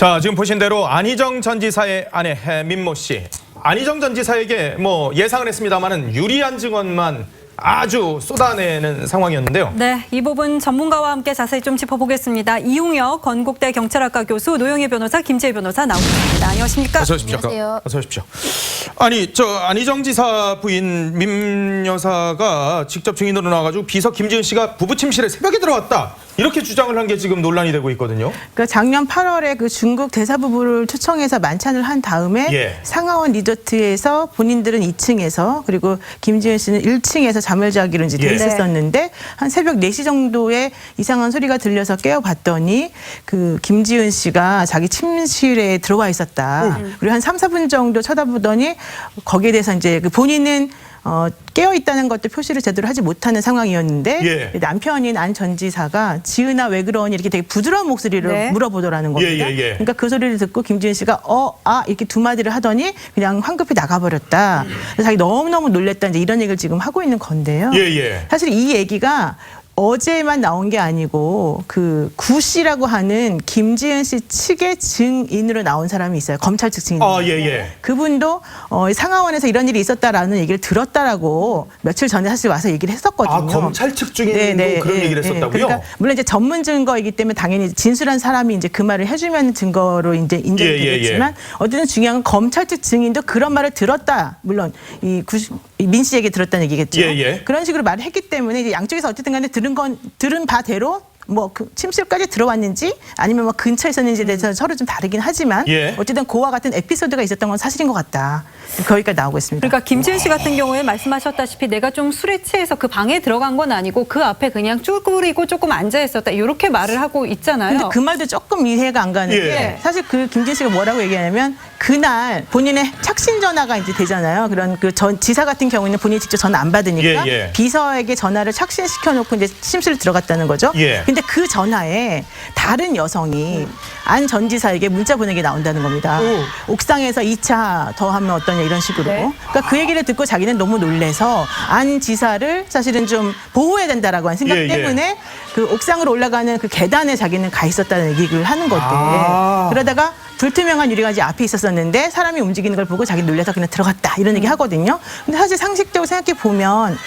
자, 지금 보신 대로 안희정 전 지사의 아내 민모 씨. 안희정 전 지사에게 뭐 예상을 했습니다마는 유리한 증언만 아주 쏟아내는 상황이었는데요. 네, 이 부분 전문가와 함께 자세히 좀 짚어보겠습니다. 이웅혁 건국대 경찰학과 교수, 노영희 변호사, 김재희 변호사 나오셨습니다. 안녕하십니까? 어서 오십시오. 안녕하세요. 어서 오십시오. 아니, 저 안희정 지사 부인 민 여사가 직접 증인으로 나와가지고 비서 김지은 씨가 부부 침실에 새벽에 들어왔다. 이렇게 주장을 한 게 지금 논란이 되고 있거든요. 그 작년 8월에 그 중국 대사 부부를 초청해서 만찬을 한 다음에 예. 상하원 리조트에서 본인들은 2층에서 그리고 김지은 씨는 1층에서 잠을 자기로 이제 돼 예. 있었는데 한 새벽 4시 정도에 이상한 소리가 들려서 깨어봤더니 그 김지은 씨가 자기 침실에 들어와 있었다. 그리고 한 3, 4분 정도 쳐다보더니 거기에 대해서 이제 그 본인은 깨어 있다는 것도 표시를 제대로 하지 못하는 상황이었는데 예. 남편인 안 전 지사가 지은아 왜 그러니 이렇게 되게 부드러운 목소리로 네. 물어보더라는 겁니다. 예, 예, 예. 그러니까 그 소리를 듣고 김지은 씨가 이렇게 두 마디를 하더니 그냥 황급히 나가버렸다. 그래서 자기 너무너무 놀랬다 이제 이런 얘기를 지금 하고 있는 건데요. 예, 예. 사실 이 얘기가 어제만 나온 게 아니고 그 구 씨라고 하는 김지은 씨 측의 증인으로 나온 사람이 있어요. 검찰 측 증인. 아, 예, 예. 그분도 상하원에서 이런 일이 있었다라는 얘기를 들었다라고 며칠 전에 사실 와서 얘기를 했었거든요. 아, 검찰 측 증인도 그런 얘기를 했었다고요? 그러니까 물론 이제 전문 증거이기 때문에 당연히 진술한 사람이 이제 그 말을 해주면 증거로 이제 인정이 예, 예, 되겠지만 어쨌든 중요한 건 검찰 측 증인도 그런 말을 들었다. 물론 이 민 씨에게 들었다는 얘기겠죠. 예, 예. 그런 식으로 말을 했기 때문에 이제 양쪽에서 어쨌든 간에 들은 바대로 뭐 그 침실까지 들어왔는지 아니면 뭐 근처에 있었는지에 대해서 서로 좀 다르긴 하지만 예. 어쨌든 그와 같은 에피소드가 있었던 건 사실인 것 같다. 거기까지 나오고 있습니다. 그러니까 김지은 씨 같은 경우에 말씀하셨다시피 내가 좀 술에 취해서 그 방에 들어간 건 아니고 그 앞에 그냥 쭈그리고 조금 앉아 있었다. 이렇게 말을 하고 있잖아요. 근데 그 말도 조금 이해가 안 가는 예. 게 사실 그 김진 씨가 뭐라고 얘기하냐면 그날 본인의 착신 전화가 이제 되잖아요. 그런 그 지사 같은 경우에는 본인이 직접 전화 안 받으니까 예, 예. 비서에게 전화를 착신시켜 놓고 이제 침실에 들어갔다는 거죠. 예. 근데 그 전화에 다른 여성이 안 전 지사에게 문자 보내게 나온다는 겁니다. 옥상에서 2차 더 하면 어떠냐 이런 식으로. 네. 그러니까 그 얘기를 듣고 자기는 너무 놀래서 안 지사를 사실은 좀 보호해야 된다라고 하는 생각 예, 예. 때문에 그 옥상으로 올라가는 그 계단에 자기는 가 있었다는 얘기를 하는 건데 아. 그러다가 불투명한 유리가 이제 앞에 있었었는데 사람이 움직이는 걸 보고 자기 놀라서 그냥 들어갔다 이런 얘기 하거든요. 근데 사실 상식적으로 생각해 보면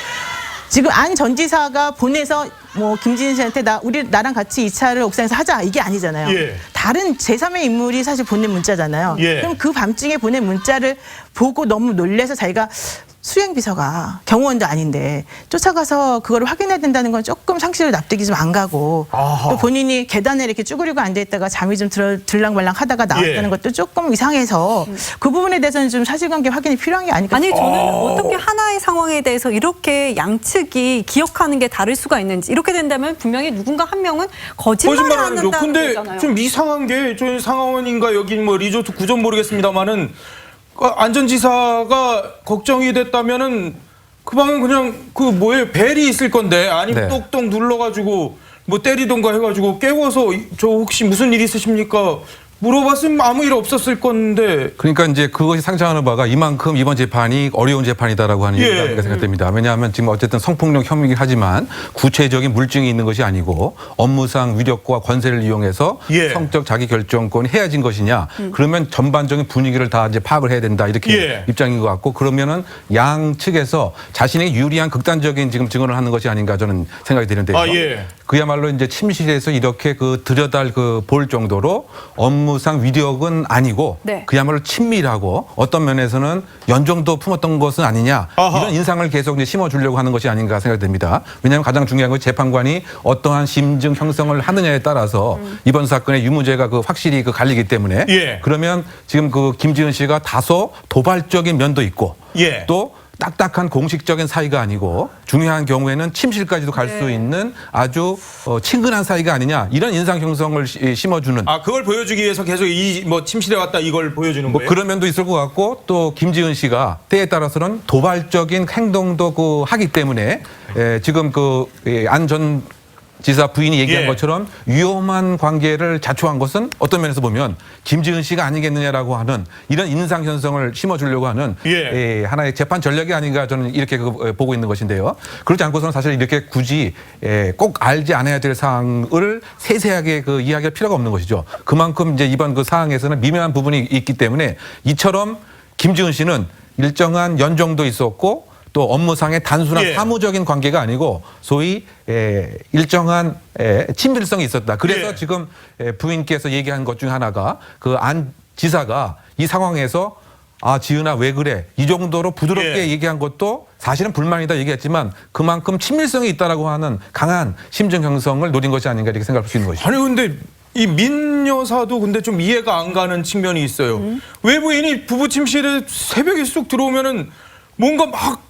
지금 안 전 지사가 보내서 뭐 김지은 씨한테 나랑 같이 2차를 옥상에서 하자 이게 아니잖아요. 예. 다른 제3의 인물이 사실 보낸 문자잖아요. 예. 그럼 그 밤중에 보낸 문자를 보고 너무 놀래서 자기가 수행비서가 경호원도 아닌데 쫓아가서 그걸 확인해야 된다는 건 조금 상식으로 납득이 좀 안 가고 아하. 또 본인이 계단에 이렇게 쭈그리고 앉아있다가 잠이 좀 들랑말랑 하다가 나왔다는 예. 것도 조금 이상해서 그 부분에 대해서는 좀 사실관계 확인이 필요한 게 아닐까. 아니 저는 어떻게 하나의 상황에 대해서 이렇게 양측이 기억하는 게 다를 수가 있는지 이렇게 된다면 분명히 누군가 한 명은 거짓말을 하는 거. 한다는 근데 거잖아요. 좀 이상한 게 저희 상하원인가 여긴 뭐 리조트 구점 모르겠습니다만은 안전지사가 걱정이 됐다면은 그 방은 그냥 그 뭐예요 벨이 있을 건데 아니면 네. 똑똑 눌러가지고 뭐 때리던가 해가지고 깨워서 저 혹시 무슨 일 있으십니까? 물어봤으면 아무 일 없었을 건데. 그러니까 이제 그것이 상징하는 바가 이만큼 이번 재판이 어려운 재판이다라고 하는 예. 얘기가 생각됩니다. 왜냐하면 지금 어쨌든 성폭력 혐의이긴 하지만 구체적인 물증이 있는 것이 아니고 업무상 위력과 권세를 이용해서 예. 성적 자기 결정권이 해야진 것이냐. 그러면 전반적인 분위기를 다 이제 파악을 해야 된다 이렇게 예. 입장인 것 같고 그러면은 양 측에서 자신에게 유리한 극단적인 지금 증언을 하는 것이 아닌가 저는 생각이 드는데요. 아, 예. 그야말로 이제 침실에서 이렇게 그 들여달 볼 정도로 업무상 위력은 아니고 네. 그야말로 친밀하고 어떤 면에서는 연정도 품었던 것은 아니냐 아하. 이런 인상을 계속 이제 심어주려고 하는 것이 아닌가 생각됩니다. 왜냐하면 가장 중요한 건 재판관이 어떠한 심증 형성을 하느냐에 따라서 이번 사건의 유무죄가 확실히 갈리기 때문에 예. 그러면 지금 김지은 씨가 다소 도발적인 면도 있고 예. 또 딱딱한 공식적인 사이가 아니고 중요한 경우에는 침실까지도 갈 수 있는 아주 친근한 사이가 아니냐 이런 인상 형성을 심어주는 아 그걸 보여주기 위해서 계속 이 뭐 침실에 왔다 이걸 보여주는 뭐 거예요? 그런 면도 있을 것 같고 또 김지은 씨가 때에 따라서는 도발적인 행동도 하기 때문에 지금 안 전 지사 부인이 얘기한 예. 것처럼 위험한 관계를 자초한 것은 어떤 면에서 보면 김지은 씨가 아니겠느냐라고 하는 이런 인상 현상을 심어주려고 하는 예. 하나의 재판 전략이 아닌가 저는 이렇게 보고 있는 것인데요. 그렇지 않고서는 사실 이렇게 굳이 꼭 알지 않아야 될 사항을 세세하게 이야기할 필요가 없는 것이죠. 그만큼 이제 이번 그 사항에서는 미묘한 부분이 있기 때문에 이처럼 김지은 씨는 일정한 연정도 있었고 또 업무상의 단순한 예. 사무적인 관계가 아니고 소위 일정한 친밀성이 있었다. 그래서 예. 지금 부인께서 얘기한 것 중 하나가 그 안 지사가 이 상황에서 아 지은아 왜 그래 이 정도로 부드럽게 예. 얘기한 것도 사실은 불만이다 얘기했지만 그만큼 친밀성이 있다라고 하는 강한 심증 형성을 노린 것이 아닌가 이렇게 생각할 수 있는 것이죠. 아니 근데 이 민 여사도 근데 좀 이해가 안 가는 측면이 있어요. 외부인이 부부 침실에 새벽에 쑥 들어오면은 뭔가 막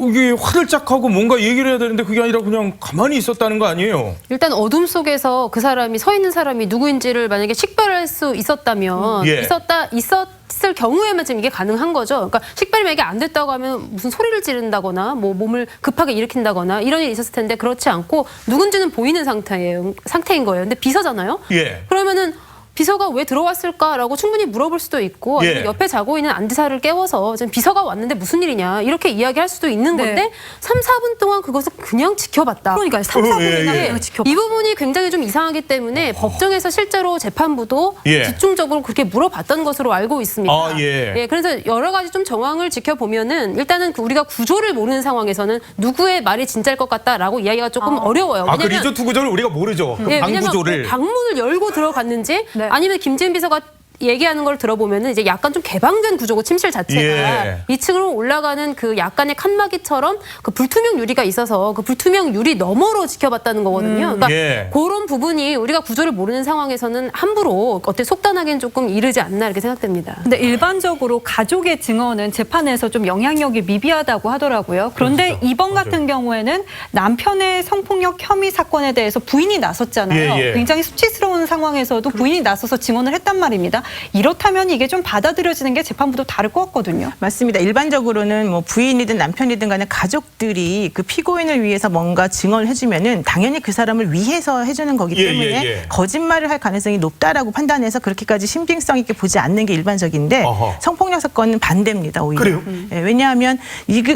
이게 화들짝하고 뭔가 얘기를 해야 되는데 그게 아니라 그냥 가만히 있었다는 거 아니에요? 일단 어둠 속에서 그 사람이 서 있는 사람이 누구인지를 만약에 식별할 수 있었다면 예. 있었을 경우에만 지금 이게 가능한 거죠. 그러니까 식별이 만약에 안 됐다고 하면 무슨 소리를 지른다거나 뭐 몸을 급하게 일으킨다거나 이런 일이 있었을 텐데 그렇지 않고 누군지는 보이는 상태인 거예요. 근데 비서잖아요. 예. 그러면은 비서가 왜 들어왔을까라고 충분히 물어볼 수도 있고 아니면 예. 옆에 자고 있는 안지사를 깨워서 지금 비서가 왔는데 무슨 일이냐 이렇게 이야기할 수도 있는 네. 건데 3, 4분 동안 그것을 그냥 지켜봤다. 그러니까요. 3, 4분이나 예, 예. 지켜봐. 이 부분이 굉장히 좀 이상하기 때문에 법정에서 실제로 재판부도 예. 집중적으로 그렇게 물어봤던 것으로 알고 있습니다. 아, 예. 그래서 여러 가지 좀 정황을 지켜보면은 일단은 우리가 구조를 모르는 상황에서는 누구의 말이 진짜일 것 같다라고 이야기가 조금 어려워요. 아, 그 리조트 구조를 우리가 모르죠. 그 방 왜냐면 구조를. 방문을 열고 들어갔는지 네. 아니면 김지은 비서가 얘기하는 걸 들어보면은 이제 약간 좀 개방된 구조고 침실 자체가 예. 2층으로 올라가는 그 약간의 칸막이처럼 그 불투명 유리가 있어서 그 불투명 유리 너머로 지켜봤다는 거거든요. 그러니까 예. 그런 부분이 우리가 구조를 모르는 상황에서는 함부로 어떻게 속단하기는 조금 이르지 않나 이렇게 생각됩니다. 근데 일반적으로 가족의 증언은 재판에서 좀 영향력이 미비하다고 하더라고요. 그런데 그렇죠. 이번 맞아요. 같은 경우에는 남편의 성폭력 혐의 사건에 대해서 부인이 나섰잖아요. 예, 예. 굉장히 수치스러운 상황에서도 부인이 나서서 증언을 했단 말입니다. 이렇다면 이게 좀 받아들여지는 게 재판부도 다를 것 같거든요. 맞습니다. 일반적으로는 뭐 부인이든 남편이든 간에 가족들이 그 피고인을 위해서 뭔가 증언을 해주면은 당연히 그 사람을 위해서 해주는 거기 예, 때문에 예, 예. 거짓말을 할 가능성이 높다라고 판단해서 그렇게까지 신빙성 있게 보지 않는 게 일반적인데 어허. 성폭력 사건은 반대입니다. 오히려. 그래요? 예, 왜냐하면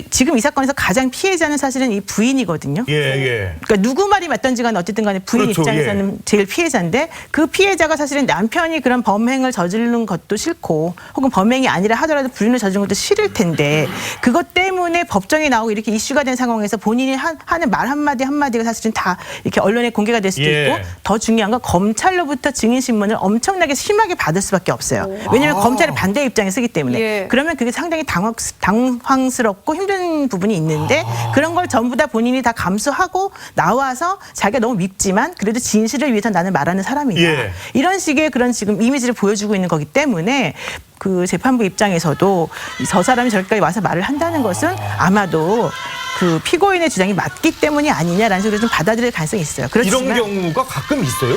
지금 이 사건에서 가장 피해자는 사실은 이 부인이거든요. 예, 예. 그러니까 누구 말이 맞든지 간에 어쨌든 간에 부인 그렇죠, 입장에서는 제일 피해자인데 그 피해자가 사실은 남편이 그런 범행을 저지르는 것도 싫고 혹은 범행이 아니라 하더라도 불륜을 저지른 것도 싫을 텐데 그것 때문에 법정에 나오고 이렇게 이슈가 된 상황에서 본인이 하는 말 한마디 한마디가 사실은 다 이렇게 언론에 공개가 될 수도 예. 있고 더 중요한 건 검찰로부터 증인신문을 엄청나게 심하게 받을 수밖에 없어요. 왜냐하면 검찰이 반대 입장에 쓰기 때문에 예. 그러면 그게 상당히 당황스럽고 힘든 부분이 있는데 그런 걸 전부 다 본인이 다 감수하고 나와서 자기가 너무 밉지만 그래도 진실을 위해서 나는 말하는 사람이다. 예. 이런 식의 그런 지금 이미지를 보여주고 있는 거기 때문에 그 재판부 입장에서도 저 사람이 저기까지 와서 말을 한다는 것은 아마도 그 피고인의 주장이 맞기 때문이 아니냐라는 식으로 좀 받아들일 가능성이 있어요. 그렇지만 이런 경우가 가끔 있어요?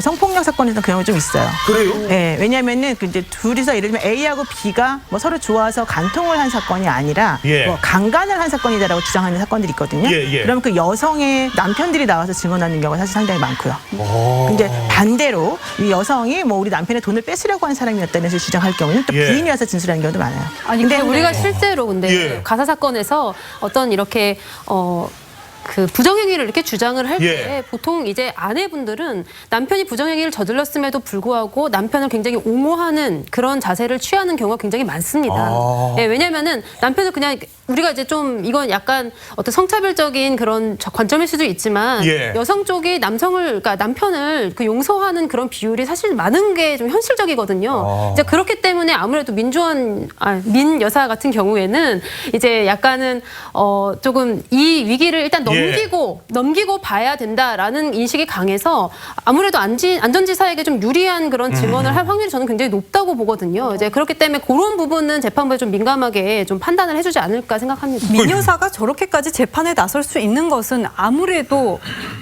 성폭력 사건에서는 그런 거 좀 있어요. 그래요? 네, 왜냐하면은 그 이제 둘이서 예를 들면 A하고 B가 뭐 서로 좋아서 간통을 한 사건이 아니라 예. 뭐 강간을 한 사건이다라고 주장하는 사건들이 있거든요. 예, 예. 그럼 그 여성의 남편들이 나와서 증언하는 경우가 사실 상당히 많고요. 오. 근데 반대로 이 여성이 뭐 우리 남편의 돈을 뺏으려고 한 사람이었다는 식으로 주장할 경우는 또 예. 부인이어서 진술하는 경우도 많아요. 아니 근데 우리가 실제로 근데 예. 가사 사건에서 어떤 이렇게 그 부정행위를 이렇게 주장을 할 때 예. 보통 이제 아내분들은 남편이 부정행위를 저질렀음에도 불구하고 남편을 굉장히 옹호하는 그런 자세를 취하는 경우가 굉장히 많습니다. 아. 예, 왜냐하면은 남편을 그냥 우리가 이제 좀 이건 약간 어떤 성차별적인 그런 관점일 수도 있지만 예. 여성 쪽이 그러니까 남편을 그 용서하는 그런 비율이 사실 많은 게 좀 현실적이거든요. 이제 그렇기 때문에 아무래도 민 여사 같은 경우에는 이제 약간은 조금 이 위기를 일단 넘기고 봐야 된다라는 인식이 강해서 아무래도 안전지사에게 좀 유리한 그런 증언을 할 확률이 저는 굉장히 높다고 보거든요. 이제 그렇기 때문에 그런 부분은 재판부에 좀 민감하게 좀 판단을 해주지 않을까 생각합니다. 민 여사가 저렇게까지 재판에 나설 수 있는 것은 아무래도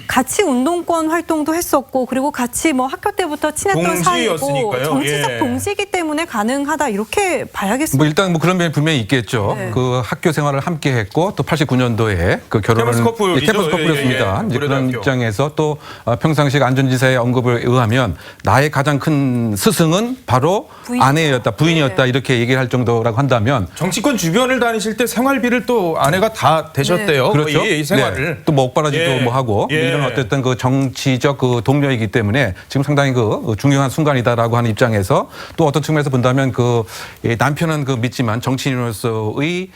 같이 운동권 활동도 했었고 그리고 같이 뭐 학교 때부터 친했던 사이고 동지였으니까요. 정치적 예. 동지이기 때문에 가능하다 이렇게 봐야겠습니다. 뭐 일단 뭐 그런 면이 분명히 있겠죠. 네. 그 학교 생활을 함께 했고 또 89년도에 그 결혼을 테마스 커플 커플이죠. 캠퍼스 커플이었습니다. 이제 그런 고려대학교. 입장에서 또 평상시 안전지사의 언급에 의하면 나의 가장 큰 스승은 바로 아내였다, 부인이었다 이렇게 얘기를 할 정도라고 한다면 정치권 주변을 다니실 때 생활비를 또 아내가 다 대셨대요. 그렇죠. 거의 이 생활을. 또 뭐 옥바라지도 예. 뭐 하고 예. 이런 어쨌든 그 정치적 그 동료이기 때문에 지금 상당히 그 중요한 순간이다라고 하는 입장에서 또 어떤 측면에서 본다면 그 남편은 그 믿지만 정치인으로서의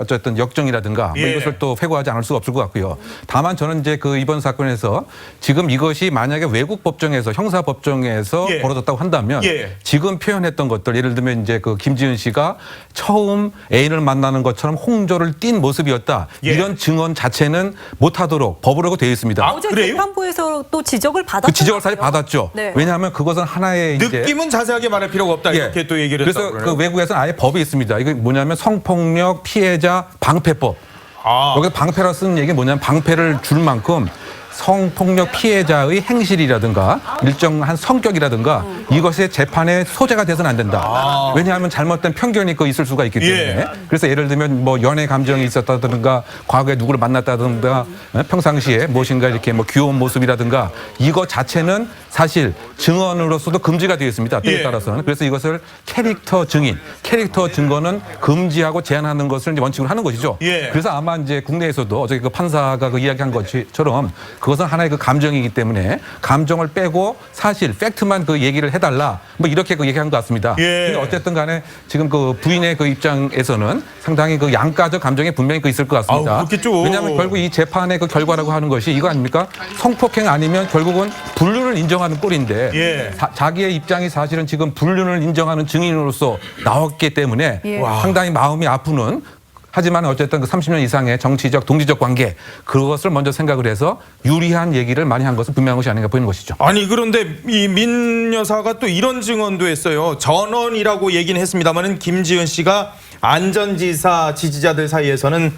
어쨌든 역정이라든가 뭐 예. 이것을 또 회고하지 않을 수가 없을 것 같고요. 다만 저는 이제 그 이번 사건에서 지금 이것이 만약에 외국 법정에서 형사 법정에서 예. 벌어졌다고 한다면 예. 지금 표현했던 것들 예를 들면 이제 그 김지은 씨가 처음 애인을 만나는 것처럼 홍조를 띈 모습이었다. 예. 이런 증언 자체는 못하도록 법으로고 되어 있습니다. 아, 어제 그래요? 재판부에서 또 지적을 받았죠. 그 지적을 사실 받았죠. 네. 왜냐하면 그것은 하나의 이제 느낌은 자세하게 말할 필요가 없다. 예. 이렇게 또 얘기를 그래서 했다고 그 외국에서는 아예 법이 있습니다. 이게 뭐냐면 성폭력 피해자 방패법. 아. 여기서 방패라 쓰는 얘기는 뭐냐면 방패를 줄 만큼 성폭력 피해자의 행실이라든가 일정한 성격이라든가 이것이 재판의 소재가 돼서는 안 된다. 왜냐하면 잘못된 편견이 그 있을 수가 있기 때문에. 예. 그래서 예를 들면 뭐 연애 감정이 있었다든가 과거에 누구를 만났다든가 평상시에 무엇인가 이렇게 뭐 귀여운 모습이라든가 이거 자체는 사실 증언으로서도 금지가 되어 있습니다. 때에 예. 따라서는. 그래서 이것을 캐릭터 증인, 캐릭터 증거는 금지하고 제한하는 것을 이제 원칙으로 하는 것이죠. 예. 그래서 아마 이제 국내에서도 어저께 그 판사가 그 이야기한 것처럼 그것은 하나의 그 감정이기 때문에 감정을 빼고 사실 팩트만 그 얘기를 해달라 뭐 이렇게 그 얘기한 것 같습니다. 예. 근데 어쨌든 간에 지금 그 부인의 그 입장에서는 상당히 그 양가적 감정이 분명히 그 있을 것 같습니다. 아우, 그렇겠죠. 왜냐하면 결국 이 재판의 그 결과라고 하는 것이 이거 아닙니까? 성폭행 아니면 결국은 불륜을 인정하는 꼴인데 예. 자기의 입장이 사실은 지금 불륜을 인정하는 증인으로서 나왔기 때문에 예. 상당히 마음이 아프는 하지만 어쨌든 그 30년 이상의 정치적 동지적 관계 그것을 먼저 생각을 해서 유리한 얘기를 많이 한 것은 분명한 것이 아닌가 보이는 것이죠. 아니 그런데 이 민 여사가 또 이런 증언도 했어요. 전원이라고 얘기는 했습니다만은 김지은 씨가 안전지사 지지자들 사이에서는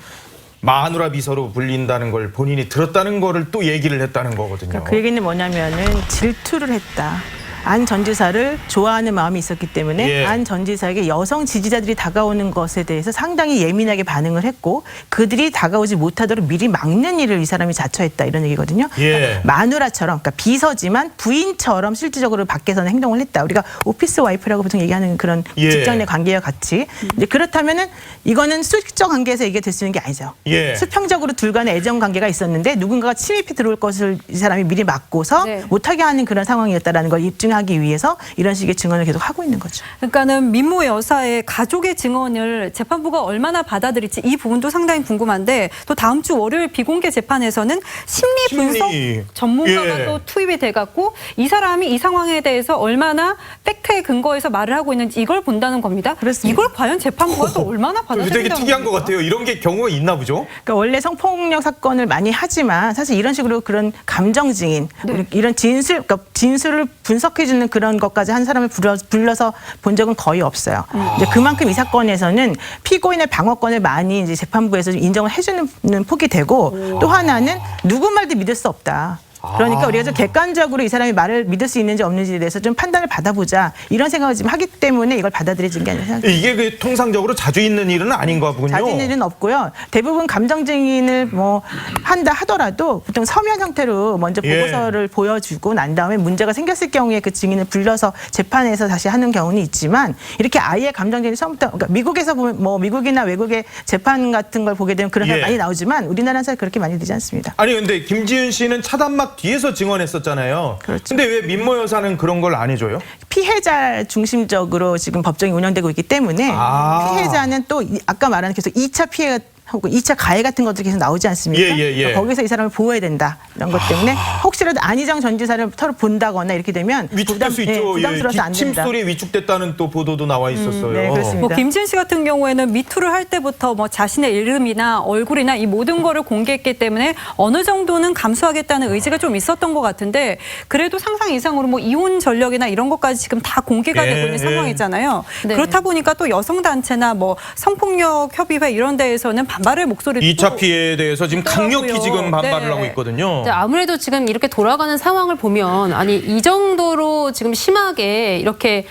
마누라 비서로 불린다는 걸 본인이 들었다는 거를 또 얘기를 했다는 거거든요. 그 얘기는 뭐냐면은 질투를 했다. 안 전 지사를 좋아하는 마음이 있었기 때문에 예. 안 전 지사에게 여성 지지자들이 다가오는 것에 대해서 상당히 예민하게 반응을 했고 그들이 다가오지 못하도록 미리 막는 일을 이 사람이 자처했다 이런 얘기거든요. 예. 그러니까 마누라처럼 그러니까 비서지만 부인처럼 실질적으로 밖에서는 행동을 했다. 우리가 오피스 와이프라고 보통 얘기하는 그런 예. 직장 내 관계와 같이 이제 그렇다면은 이거는 수직적 관계에서 얘기될 수 있는 게 아니죠. 예. 수평적으로 둘 간의 애정 관계가 있었는데 누군가가 침입이 들어올 것을 이 사람이 미리 막고서 네. 못하게 하는 그런 상황이었다라는 걸 입증하기 위해서 이런 식의 증언을 계속 하고 있는 거죠. 그러니까는 민모 여사의 가족의 증언을 재판부가 얼마나 받아들일지 이 부분도 상당히 궁금한데 또 다음 주 월요일 비공개 재판에서는 심리 분석 심리. 전문가가 예. 또 투입이 돼갖고 이 사람이 이 상황에 대해서 얼마나 팩트에 근거해서 말을 하고 있는지 이걸 본다는 겁니다. 그렇습니다. 이걸 과연 재판부가 또 얼마나 되게 받아들인다는 특이한 것 겁니까? 같아요. 이런 게 경우가 있나 보죠? 그러니까 원래 성폭력 사건을 많이 하지만 사실 이런 식으로 그런 감정 증인 네. 이런 그러니까 진술을 분석해주는 그런 것까지 한 사람을 불러서 본 적은 거의 없어요. 이제 그만큼 이 사건에서는 피고인의 방어권을 많이 이제 재판부에서 인정을 해주는 폭이 되고 또 하나는 누구 말도 믿을 수 없다. 그러니까 우리가 좀 객관적으로 이 사람이 말을 믿을 수 있는지 없는지에 대해서 좀 판단을 받아보자 이런 생각을 지금 하기 때문에 이걸 받아들여진 게 아니라 생각합니다. 이게 그 통상적으로 자주 있는 일은 아닌 거군요. 자주 있는 일은 없고요. 대부분 감정 증인을 뭐 한다 하더라도 보통 서면 형태로 먼저 예. 보고서를 보여주고 난 다음에 문제가 생겼을 경우에 그 증인을 불러서 재판에서 다시 하는 경우는 있지만 이렇게 아예 감정 증인이 처음부터 그러니까 미국에서 보면 뭐 미국이나 외국의 재판 같은 걸 보게 되면 그런 사람 예. 많이 나오지만 우리나라에서 그렇게 많이 되지 않습니다. 아니 근데 김지은 씨는 차단막 뒤에서 증언했었잖아요. 그렇죠. 근데 왜 민모 여사는 그런 걸 안 해줘요? 피해자 중심적으로 지금 법정이 운영되고 있기 때문에 아. 피해자는 또 아까 말한 계속 2차 피해 하고 2차 가해 같은 것들이 계속 나오지 않습니까? 예, 예, 예. 그러니까 거기서 이 사람을 보호해야 된다. 이런 것 때문에 혹시라도 안희정 전 지사를 서로 본다거나 이렇게 되면 위축될 수 있죠. 부담스러워서 안 된다. 침소리에 위축됐다는 또 보도도 나와 있었어요. 네, 그렇습니다. 뭐 김지은 씨 같은 경우에는 미투를 할 때부터 뭐 자신의 이름이나 얼굴이나 이 모든 거를 공개했기 때문에 어느 정도는 감수하겠다는 의지가 좀 있었던 것 같은데 그래도 상상 이상으로 뭐 이혼 전력이나 이런 것까지 지금 다 공개가 예, 되고 있는 예. 상황이잖아요. 네. 그렇다 보니까 또 여성단체나 뭐 성폭력 협의회 이런 데에서는 반발의 목소리도 2차 피해에 대해서 지금 강력히 있더라고요. 지금 반발을 네. 하고 있거든요. 아무래도 지금 이렇게 돌아가는 상황을 보면 아니 이 정도로 지금 심하게 이렇게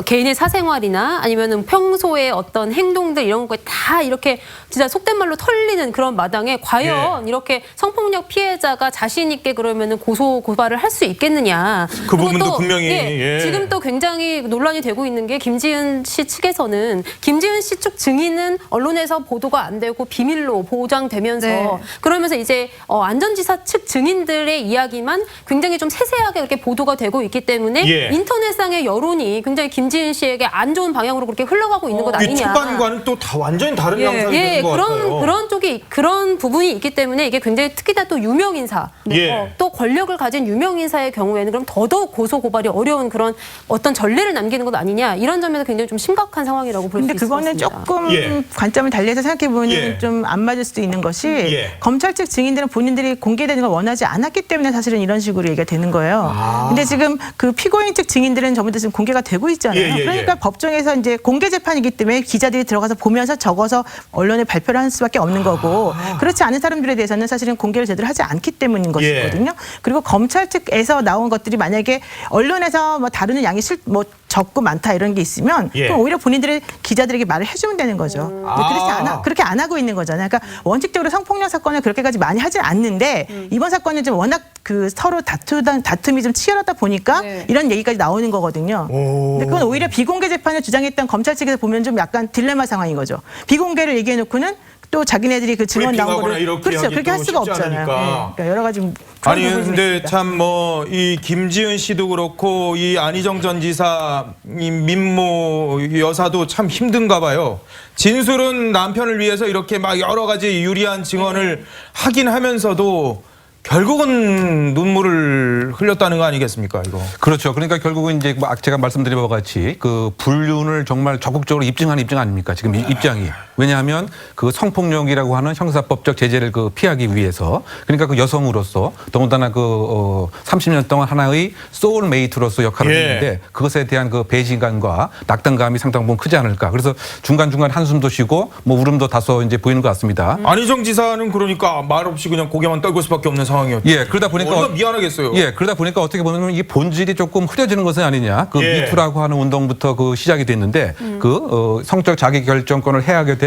개인의 사생활이나 아니면은 평소에 어떤 행동들 이런 거 다 이렇게 진짜 속된 말로 털리는 그런 마당에 과연 이렇게 성폭력 피해자가 자신 있게 그러면은 고소 고발을 할 수 있겠느냐. 그 그리고 부분도 또, 분명히, 예, 예. 지금 또 굉장히 논란이 되고 있는 게 김지은 씨 측에서는 김지은 씨 쪽 증인은 언론에서 보도가 안 되고 비밀로 보장되면서 네. 그러면서 이제 안전지사 측 증인들의 이야기만 굉장히 좀 세세하게 이렇게 보도가 되고 있기 때문에 예. 인터넷상의 여론이 굉장히 김지은 씨에게 안 좋은 방향으로 그렇게 흘러가고 있는 것 이 아니냐. 초반과는 또 다 완전히 다른 양상이 되는 것 같아요. 그런 부분이 있기 때문에 이게 굉장히 특히나 또 유명 인사, 예. 또 권력을 가진 유명 인사의 경우에는 그럼 더더욱 고소 고발이 어려운 그런 어떤 전례를 남기는 것 아니냐 이런 점에서 굉장히 좀 심각한 상황이라고 볼 수 근데 있을 것 그거는 같습니다. 조금 예. 관점을 달리해서 생각해 보면 예. 좀 안 맞을 수도 있는 것이 예. 검찰 측 증인들은 본인들이 공개되는 걸 원하지 않았기 때문에 사실은 이런 식으로 얘기가 되는 거예요. 근데 지금 그 피고인 측 증인들은 전부 다 지금 공개가 되고 있잖아요. 예, 예, 그러니까 예. 법정에서 이제 공개 재판이기 때문에 기자들이 들어가서 보면서 적어서 언론에 발표를 할 수밖에 없는 거고 그렇지 않은 사람들에 대해서는 사실은 공개를 제대로 하지 않기 때문인 것이거든요. 그리고 검찰 측에서 나온 것들이 만약에 언론에서 뭐 다루는 양이 적고 많다 이런 게 있으면 예. 그럼 오히려 본인들이 기자들에게 말을 해주면 되는 거죠. 근데 그렇게 안 하고 있는 거잖아요. 그러니까 원칙적으로 성폭력 사건을 그렇게까지 많이 하진 않는데 이번 사건은 좀 워낙 그 서로 다툼이 좀 치열하다 보니까 네. 이런 얘기까지 나오는 거거든요. 근데 그건 오히려 비공개 재판을 주장했던 검찰 측에서 보면 좀 약간 딜레마 상황인 거죠. 비공개를 얘기해놓고는 또 자기네들이 그 증언 나온 브리핑하거나 거를 이렇게 그렇죠. 하기 그렇게 할 또 수가 쉽지 없잖아요. 않으니까. 네. 그러니까 여러 가지 그런 아니 부분이 좀 근데 있습니다. 참 뭐 이 김지은 씨도 그렇고 이 안희정 전 지사 이 민모 여사도 참 힘든가 봐요. 진술은 남편을 위해서 이렇게 막 여러 가지 유리한 증언을 하긴 하면서도 결국은 눈물을 흘렸다는 거 아니겠습니까, 이거? 그렇죠. 그러니까 결국은 이제 제가 말씀드린 바와 같이 그 불륜을 정말 적극적으로 입증한 입증 아닙니까? 지금 입장이. 왜냐하면 그 성폭력이라고 하는 형사법적 제재를 그 피하기 위해서 그러니까 그 여성으로서 더군다나 그 30년 동안 하나의 소울메이트로서 역할을 예. 했는데 그것에 대한 그 배신감과 낙담감이 상당 부분 크지 않을까. 그래서 중간중간 한숨도 쉬고 뭐 울음도 다소 이제 보이는 것 같습니다. 안희정 지사는 그러니까 말 없이 그냥 고개만 떨굴 수밖에 없는 상황이었죠. 예, 그러다 보니까 얼마나 미안하겠어요. 예, 그러다 보니까 어떻게 보면 이 본질이 조금 흐려지는 것은 아니냐. 그 예. 미투라고 하는 운동부터 그 시작이 됐는데 성적 자기 결정권을 해하게 된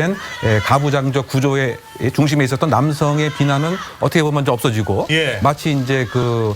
가부장적 구조의 중심에 있었던 남성의 비난은 어떻게 보면 이제 없어지고 예. 마치 이제 그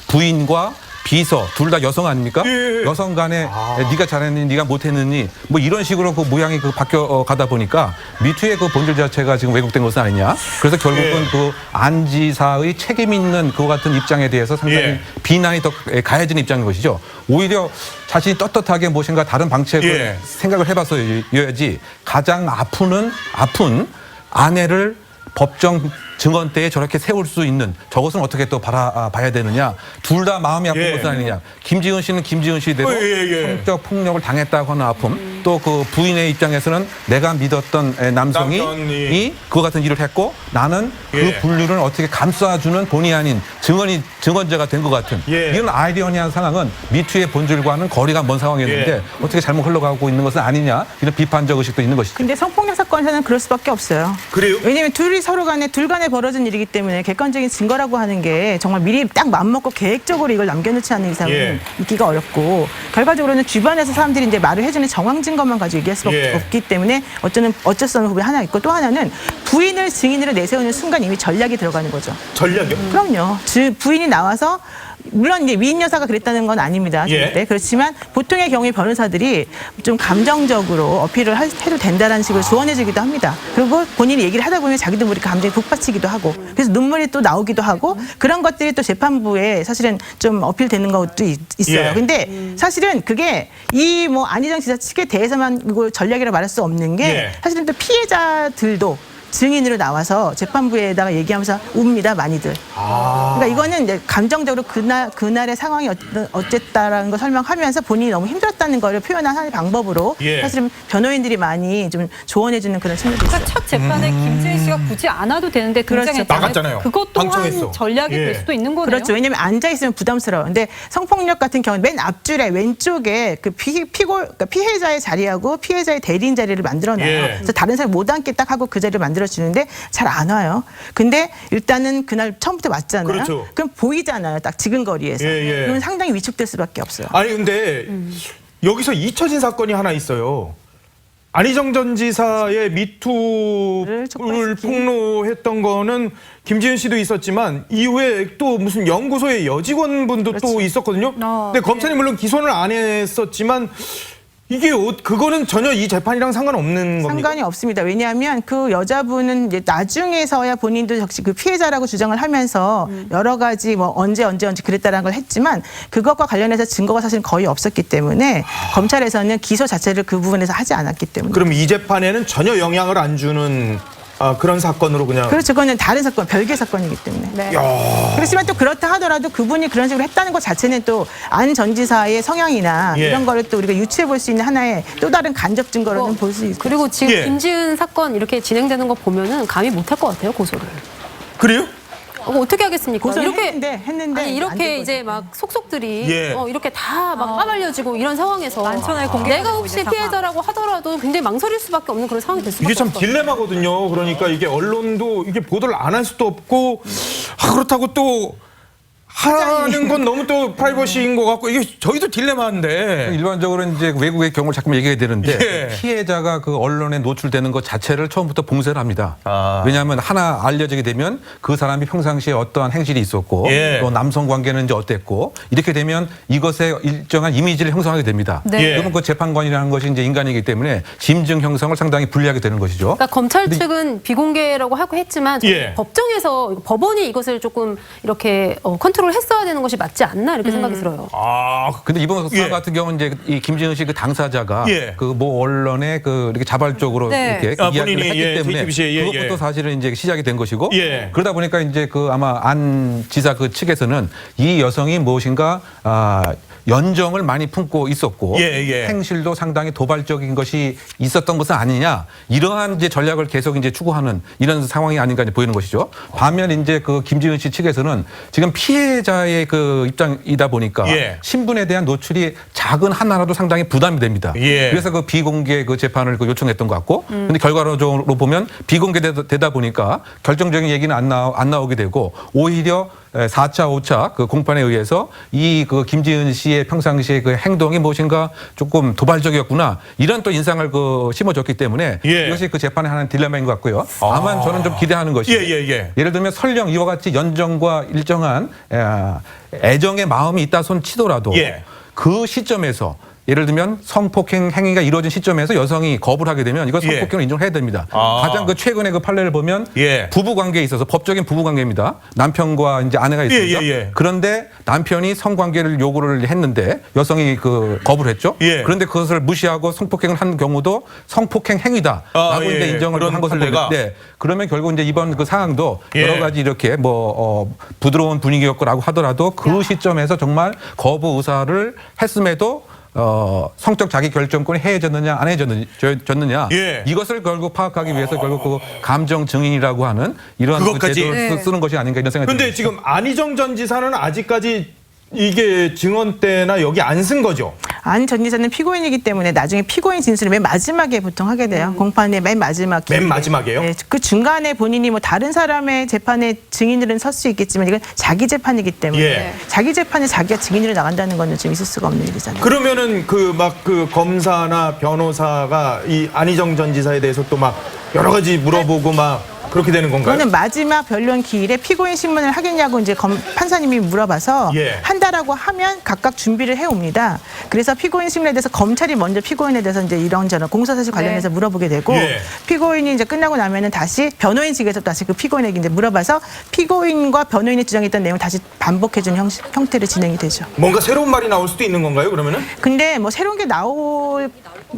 부인과 비서 둘 다 여성 아닙니까? 예. 여성 간에 네가 잘했니, 네가 못했느니 뭐 이런 식으로 그 모양이 그 바뀌어 가다 보니까 미투의 그 본질 자체가 지금 왜곡된 것은 아니냐. 그래서 결국은 예. 그 안 지사의 책임 있는 그와 같은 입장에 대해서 상당히 예. 비난이 더 가해진 입장인 것이죠. 오히려 자신이 떳떳하게 무엇인가 다른 방책을 예. 생각을 해봤어야지 가장 아픈 아내를 법정 증언대에 저렇게 세울 수 있는 저것은 어떻게 또 바라봐야 되느냐. 둘 다 마음이 아픈 예. 것은 아니냐. 김지은 씨는 김지은 씨대로 예. 성적 폭력을 당했다고 하는 아픔 또 그 부인의 입장에서는 내가 믿었던 남성이 남편이. 그와 같은 일을 했고 나는 예. 그 분류를 어떻게 감싸주는 본의 아닌 증언자가 된 것 같은 예. 이런 아이러니한 상황은 미투의 본질과는 거리가 먼 상황이었는데 예. 어떻게 잘못 흘러가고 있는 것은 아니냐 이런 비판적 의식도 있는 것이죠. 근데 성폭력 사건에서는 그럴 수밖에 없어요. 그래요? 왜냐하면 둘 간에 벌어진 일이기 때문에 객관적인 증거라고 하는 게 정말 미리 딱 맘먹고 계획적으로 이걸 남겨놓지 않는 이상은 예. 있기가 어렵고 결과적으로는 주변에서 사람들이 이제 말을 해주는 정황 증거만 가지고 얘기할 수밖에 예. 없기 때문에 어쩔 수 없는 부분이 하나 있고 또 하나는 부인을 증인으로 내세우는 순간 이미 전략이 들어가는 거죠. 전략이요? 그럼요. 부인이 나와서 물론 이제 미인 여사가 그랬다는 건 아닙니다. 예. 절대. 그렇지만 보통의 경우에 변호사들이 좀 감정적으로 어필을 해도 된다는 식으로 조언해주기도 합니다. 그리고 본인이 얘기를 하다 보면 자기도 모르게 감정이 북받치기도 하고 그래서 눈물이 또 나오기도 하고 그런 것들이 또 재판부에 사실은 좀 어필되는 것도 있어요. 예. 근데 사실은 그게 이 뭐 안희정 지사 측에 대해서만 이걸 전략이라 말할 수 없는 게 예. 사실은 또 피해자들도 증인으로 나와서 재판부에다가 얘기하면서 웁니다, 많이들. 그러니까 이거는 이제 감정적으로 그날의 상황이 어쨌다라는 걸 설명하면서 본인이 너무 힘들었다는 걸 표현한 하나의 방법으로 예. 사실은 변호인들이 많이 좀 조언해주는 그런 측면도 있어요. 그러니까 첫 재판에 김지은 씨가 굳이 안 와도 되는데 등장했잖아요. 나갔잖아요. 그것 또한 방청했어. 전략이 예. 될 수도 있는 거네요. 그렇죠. 왜냐하면 앉아있으면 부담스러워. 근데 성폭력 같은 경우는 맨 앞줄에 왼쪽에 그 그러니까 피해자의 자리하고 피해자의 대리인 자리를 만들어놔요. 예. 그래서 다른 사람 못 앉게 딱 하고 그 자리를 만들어 만들어주는데 잘 안 와요. 근데 일단은 그날 처음부터 왔잖아요. 그렇죠. 그럼 보이잖아요. 딱 지근거리에서. 예, 예. 그러면 상당히 위축될 수밖에 없어요. 아니 근데 여기서 잊혀진 사건이 하나 있어요. 안희정 전 지사의 미투를 폭로했던 거는 김지은 씨도 있었지만 이후에 또 무슨 연구소의 여직원분도 또 있었거든요. 근데 검찰이 물론 기소는 안 했었지만 이게 그거는 전혀 이 재판이랑 상관없는 겁니까? 상관이 없습니다. 왜냐하면 그 여자분은 이제 나중에서야 본인도 역시 그 피해자라고 주장을 하면서 여러 가지 뭐 언제 그랬다라는 걸 했지만 그것과 관련해서 증거가 사실 거의 없었기 때문에 검찰에서는 기소 자체를 그 부분에서 하지 않았기 때문에. 그럼 이 재판에는 전혀 영향을 안 주는 그런 사건으로 그냥. 그렇죠. 그거는 다른 사건, 별개 사건이기 때문에. 네. 그렇지만 또 그렇다 하더라도 그분이 그런 식으로 했다는 것 자체는 또 안 전 지사의 성향이나 예. 이런 거를 또 우리가 유추해 볼 수 있는 하나의 또 다른 간접 증거로는 볼 수 있어요. 그리고 지금 예. 김지은 사건 이렇게 진행되는 거 보면은 감히 못할 것 같아요, 고소를. 그래요? 어떻게 하겠습니까? 고소를 이렇게 했는데 아니 안 이렇게 된 이제 거죠. 막 속속들이 예. 이렇게 다 막 까발려지고 이런 상황에서 만천하에 공개가 내가 되고 혹시 있는 상황. 피해자라고 하더라도 굉장히 망설일 수밖에 없는 그런 상황이 될 수밖에 이게 참 없어요. 딜레마거든요. 그러니까 이게 언론도 이게 보도를 안 할 수도 없고 그렇다고 또 하는 건 너무 또 프라이버시인 것 같고 이게 저희도 딜레마인데. 일반적으로 이제 외국의 경우를 자꾸 얘기해야 되는데 예. 피해자가 그 언론에 노출되는 것 자체를 처음부터 봉쇄를 합니다. 아. 왜냐하면 하나 알려지게 되면 그 사람이 평상시에 어떠한 행실이 있었고 예. 또 남성 관계는 이제 어땠고 이렇게 되면 이것에 일정한 이미지를 형성하게 됩니다. 네. 예. 그러면 그 재판관이라는 것이 이제 인간이기 때문에 심증 형성을 상당히 불리하게 되는 것이죠. 그러니까 검찰 측은 비공개라고 하고 했지만 예. 법정에서 법원이 이것을 조금 이렇게 컨트롤 했어야 되는 것이 맞지 않나 이렇게 생각이 들어요. 근데 이번 사건 예. 같은 경우는 이제 이 김지은 씨 그 당사자가 예. 그 모 언론에 그 이렇게 자발적으로 네. 이렇게 이야기를 본인이, 했기 예, 때문에 JTBC 에, 예, 그것부터 예. 사실은 이제 시작이 된 것이고 예. 그러다 보니까 이제 그 아마 안 지사 그 측에서는 이 여성이 무엇인가 연정을 많이 품고 있었고 예, 예. 행실도 상당히 도발적인 것이 있었던 것은 아니냐 이러한 이제 전략을 계속 이제 추구하는 이런 상황이 아닌가 이제 보이는 것이죠. 반면 이제 그 김지은 씨 측에서는 지금 피해자의 그 입장이다 보니까 예. 신분에 대한 노출이 작은 하나라도 상당히 부담이 됩니다. 예. 그래서 그 비공개 그 재판을 그 요청했던 것 같고 근데 결과적으로 보면 비공개되다 보니까 결정적인 얘기는 안 나오게 되고 오히려 4차, 5차 그 공판에 의해서 이 그 김지은 씨의 평상시의 그 행동이 무엇인가 조금 도발적이었구나 이런 또 인상을 그 심어줬기 때문에 예. 이것이 그 재판의 하나의 딜레마인 것 같고요. 다만 저는 좀 기대하는 것이 예. 예를 들면 설령 이와 같이 연정과 일정한 애정의 마음이 있다 손 치더라도 예. 그 시점에서 예를 들면 성폭행 행위가 이루어진 시점에서 여성이 거부를 하게 되면 이거 성폭행을 인정해야 됩니다. 가장 그 최근에 그 판례를 보면 예. 부부 관계에 있어서 법적인 부부 관계입니다. 남편과 이제 아내가 있습니다. 예. 그런데 남편이 성관계를 요구를 했는데 여성이 그 거부를 했죠. 예. 그런데 그것을 무시하고 성폭행을 한 경우도 성폭행 행위다라고 예. 이제 인정을 그런 한 것을 판례가? 보는데 그러면 결국 이제 이번 그 사항도 예. 여러 가지 이렇게 뭐 부드러운 분위기였고라고 하더라도 그 시점에서 정말 거부 의사를 했음에도 성적 자기 결정권이 해졌느냐 안 해졌느냐 예. 이것을 결국 파악하기 위해서 결국 그 감정 증인이라고 하는 이러한 그 그것까지? 제도를 쓰는 것이 아닌가 이런 생각이 근데 듭니다. 지금 안희정 전 지사는 아직까지 이게 증언 때나 여기 안 쓴 거죠? 안 전 지사는 피고인이기 때문에 나중에 피고인 진술을 맨 마지막에 보통 하게 돼요. 공판의 맨 마지막. 맨 마지막에요? 네, 그 중간에 본인이 뭐 다른 사람의 재판에 증인으로는 설 수 있겠지만 이건 자기 재판이기 때문에 예. 자기 재판에 자기가 증인으로 나간다는 거는 좀 있을 수가 없는 일이잖아요. 그러면은 그 검사나 변호사가 이 안희정 전 지사에 대해서 또 막 여러 가지 물어보고 막 그렇게 되는 건가요? 그거는 마지막 변론 기일에 피고인 신문을 하겠냐고 이제 판사님이 물어봐서 예. 한다라고 하면 각각 준비를 해옵니다. 그래서 피고인 신문에 대해서 검찰이 먼저 피고인에 대해서 이제 이런저런 공소사실 관련해서 물어보게 되고 예. 피고인이 이제 끝나고 나면은 다시 변호인 측에서 다시 그 피고인에게 이제 물어봐서 피고인과 변호인이 주장했던 내용을 다시 반복해주는 형태로 진행이 되죠. 뭔가 새로운 말이 나올 수도 있는 건가요? 그러면은? 근데 뭐 새로운 게 나올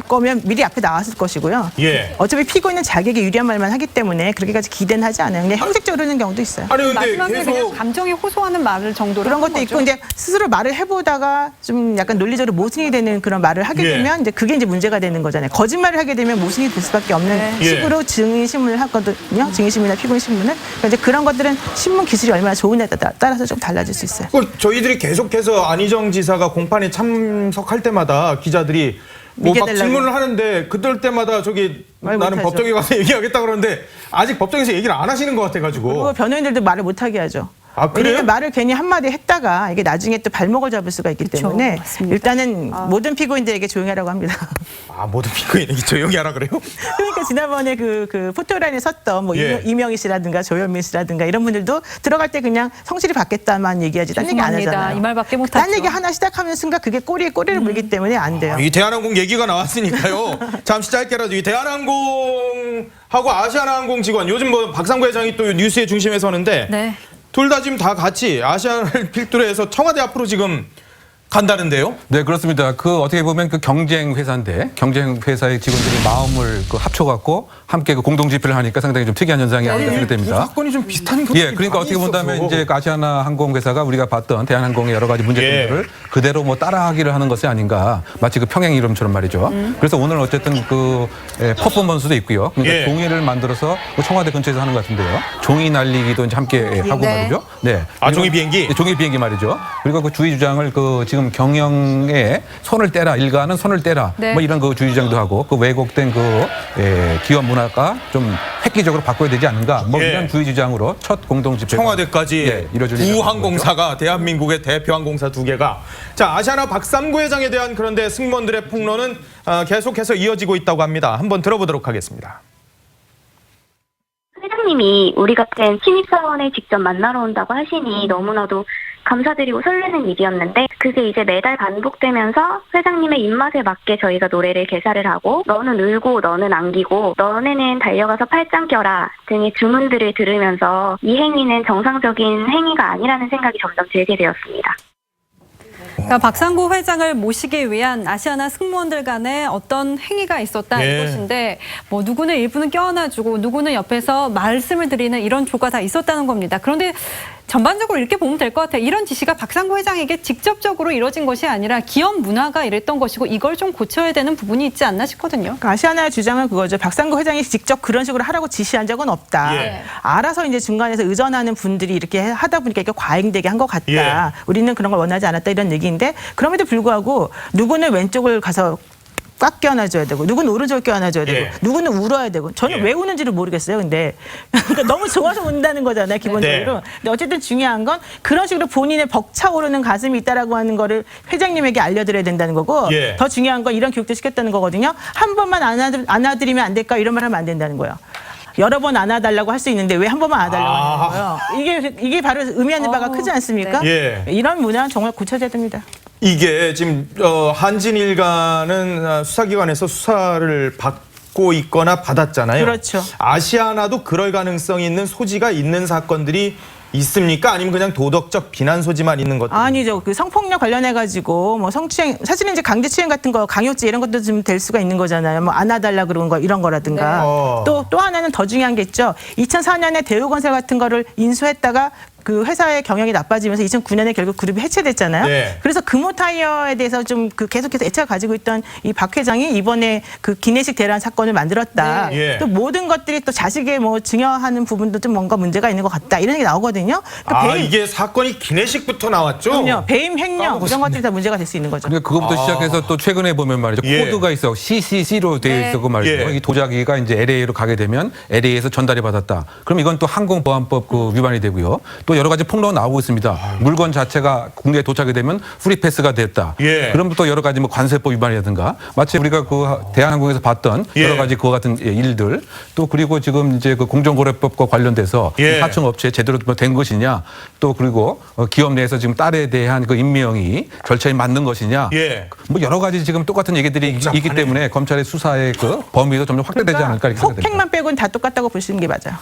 거면 미리 앞에 나왔을 것이고요. 예. 어차피 피고인은 자기에게 유리한 말만 하기 때문에 그렇게까지 기대는 하지 않아요. 그냥 형식적으로 하는 경우도 있어요. 아니 근데 마지막에 그냥 계속 감정이 호소하는 말을 정도로 그런 하는 것도 있고, 거죠. 이제 스스로 말을 해보다가 좀 약간 논리적으로 모순이 되는 그런 말을 하게 예. 되면 이제 그게 이제 문제가 되는 거잖아요. 거짓말을 하게 되면 모순이 될 수밖에 없는 예. 식으로 증인 신문을 하거든요. 증인 신문이나 피고인 신문은. 그러니까 이제 그런 것들은 신문 기술이 얼마나 좋으냐에 따라서 좀 달라질 수 있어요. 저희들이 계속해서 안희정 지사가 공판에 참석할 때마다 기자들이 뭐 막 믿게 질문을 하는데 그럴 때마다 저기 말 나는 못하죠. 법정에 가서 얘기하겠다 그러는데 아직 법정에서 얘기를 안 하시는 것 같아가지고. 그리고 변호인들도 말을 못하게 하죠. 아, 그래요? 왜냐면 말을 괜히 한마디 했다가 이게 나중에 또 발목을 잡을 수가 있기 그쵸, 때문에 맞습니다. 일단은 모든 피고인들에게 조용히 하라고 합니다. 아, 모든 피고인에게 조용히 하라 그래요? 그러니까 지난번에 그 포토라인에 섰던 뭐 예. 이명희 씨라든가 조현민 씨라든가 이런 분들도 들어갈 때 그냥 성실히 받겠다만 얘기하지 딴 얘기 안 죄송합니다. 하잖아요. 이 말밖에 못하죠. 딴 얘기 하나 시작하는 순간 그게 꼬리에 꼬리를 물기 때문에 안 돼요. 이 대한항공 얘기가 나왔으니까요. 잠시 짧게라도 이 대한항공하고 아시아나항공 직원 요즘 뭐 박상구 회장이 또 뉴스의 중심에 서는데 네. 둘 다 지금 다 같이 아시아나를 필두로 해서 청와대 앞으로 지금 간다는데요. 네, 그렇습니다. 그 어떻게 보면 그 경쟁 회사인데 경쟁 회사의 직원들이 마음을 그 합쳐갖고 함께 그 공동 집회를 하니까 상당히 좀 특이한 현상이 아닌가 두 생각됩니다. 사건이 좀 비슷한 것들이 예, 그러니까 많이 어떻게 본다면 있어서. 이제 그 아시아나 항공회사가 우리가 봤던 대한항공의 여러 가지 문제점들을 그대로 뭐 따라하기를 하는 것이 아닌가, 마치 그 평행 이론처럼 말이죠. 그래서 오늘 어쨌든 그 퍼포먼스도 있고요. 그러니까 예. 종이를 만들어서 그 청와대 근처에서 하는 것 같은데요. 종이 날리기도 이제 함께 하고 네. 말이죠. 네. 아, 그리고- 종이 비행기? 네, 종이 비행기 말이죠. 그리고 그 주의 주장을 그 지금 경영에 손을 떼라, 일가는 손을 떼라, 네. 뭐 이런 그 주의 주장도 하고 그 왜곡된 그 기업 문화가 좀 획기적으로 바꿔야 되지 않는가, 뭐 예. 이런 주의 주장으로 첫 공동 집회가 청와대까지 예, 이뤄질 두 예정인 항공사가 대한민국의 대표 항공사 두 개가 자 아시아나 박삼구 회장에 대한 그런데 승무원들의 폭로는 계속해서 이어지고 있다고 합니다. 한번 들어보도록 하겠습니다. 회장님이 우리 같은 신입사원을 직접 만나러 온다고 하시니 너무나도 감사드리고 설레는 일이었는데 그게 이제 매달 반복되면서 회장님의 입맛에 맞게 저희가 노래를 개사를 하고 너는 울고 너는 안기고 너네는 달려가서 팔짱 껴라 등의 주문들을 들으면서 이 행위는 정상적인 행위가 아니라는 생각이 점점 들게 되었습니다. 그러니까 박상구 회장을 모시기 위한 아시아나 승무원들 간에 어떤 행위가 있었다 예. 이것인데 뭐 누구는 일부는 껴안아주고 누구는 옆에서 말씀을 드리는 이런 조가 다 있었다는 겁니다. 그런데 전반적으로 이렇게 보면 될 것 같아요. 이런 지시가 박상구 회장에게 직접적으로 이뤄진 것이 아니라 기업 문화가 이랬던 것이고 이걸 좀 고쳐야 되는 부분이 있지 않나 싶거든요. 그러니까 아시아나의 주장은 그거죠. 박상구 회장이 직접 그런 식으로 하라고 지시한 적은 없다. 예. 알아서 이제 중간에서 의존하는 분들이 이렇게 하다 보니까 이게 과잉되게 한 것 같다. 예. 우리는 그런 걸 원하지 않았다 이런 얘기인데 그럼에도 불구하고 누구는 왼쪽을 가서 꽉 껴안아줘야 되고 누구는 오른쪽을 껴안아줘야 되고 예. 누구는 울어야 되고 저는 예. 왜 우는지를 모르겠어요. 근데 그러니까 너무 좋아서 운다는 거잖아요. 기본적으로. 네. 근데 어쨌든 중요한 건 그런 식으로 본인의 벅차오르는 가슴이 있다라고 하는 거를 회장님에게 알려드려야 된다는 거고 예. 더 중요한 건 이런 교육도 시켰다는 거거든요. 한 번만 안아드리면 안 될까 이런 말 하면 안 된다는 거예요. 여러 번 안아달라고 할 수 있는데 왜 한 번만 안아달라고 하는 거예요. 이게 바로 의미하는 바가 크지 않습니까? 네. 예. 이런 문화는 정말 고쳐져야 됩니다. 이게 지금 한진일가는 수사기관에서 수사를 받고 있거나 받았잖아요. 그렇죠. 아시아나도 그럴 가능성이 있는 소지가 있는 사건들이 있습니까? 아니면 그냥 도덕적 비난 소지만 있는 것들? 아니죠. 그 성폭력 관련해 가지고 뭐 성추행 사실은 이제 강제추행 같은 거 강요죄 이런 것도 좀 될 수가 있는 거잖아요. 뭐 안아달라 그런 거 이런 거라든가 네. 또 하나는 더 중요한 게 있죠. 2004년에 대우건설 같은 거를 인수했다가 그 회사의 경영이 나빠지면서 2009년에 결국 그룹이 해체됐잖아요. 네. 그래서 금호타이어에 대해서 좀 그 계속해서 애착을 가지고 있던 이 박 회장이 이번에 그 기내식 대란 사건을 만들었다. 네. 예. 또 모든 것들이 또 자식의 뭐 증여하는 부분도 좀 뭔가 문제가 있는 것 같다. 이런 얘기 나오거든요. 그러니까 이게 사건이 기내식부터 나왔죠? 그럼요. 배임 횡령 이런 까먹었습니다. 것들이 다 문제가 될 수 있는 거죠. 그러니까 그것부터 시작해서 또 최근에 보면 말이죠. 예. 코드가 있어. CCC로 되어 네. 있었고 말이죠. 예. 이 도자기가 이제 LA로 가게 되면 LA에서 전달이 받았다. 그럼 이건 또 항공보안법 그 위반이 되고요. 또 여러 가지 폭로가 나오고 있습니다. 물건 자체가 국내에 도착이 되면 프리패스가 됐다. 예. 그럼 또 여러 가지 뭐 관세법 위반이라든가 마치 우리가 그 대한항공에서 봤던 예. 여러 가지 그와 같은 일들 또 그리고 지금 이제 그 공정거래법과 관련돼서 예. 하청 업체에 제대로 된 것이냐 또 그리고 기업 내에서 지금 딸에 대한 그 임명이 절차에 맞는 것이냐 예. 뭐 여러 가지 지금 똑같은 얘기들이 복잡하네. 있기 때문에 검찰의 수사의 그 범위도 점점 확대되지 않을까 이렇게 생각됩니다. 폭행만 빼고는 다 똑같다고 보시는 게 맞아요.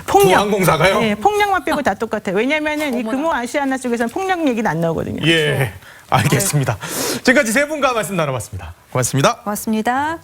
두 항공사가요? 네, 폭력만 빼고 다 똑같아요. 왜냐하면은 이 금호 아시아나 쪽에서는 폭력 얘기는 안 나오거든요. 예, 알겠습니다. 지금까지 세 분과 말씀 나눠봤습니다. 고맙습니다. 고맙습니다.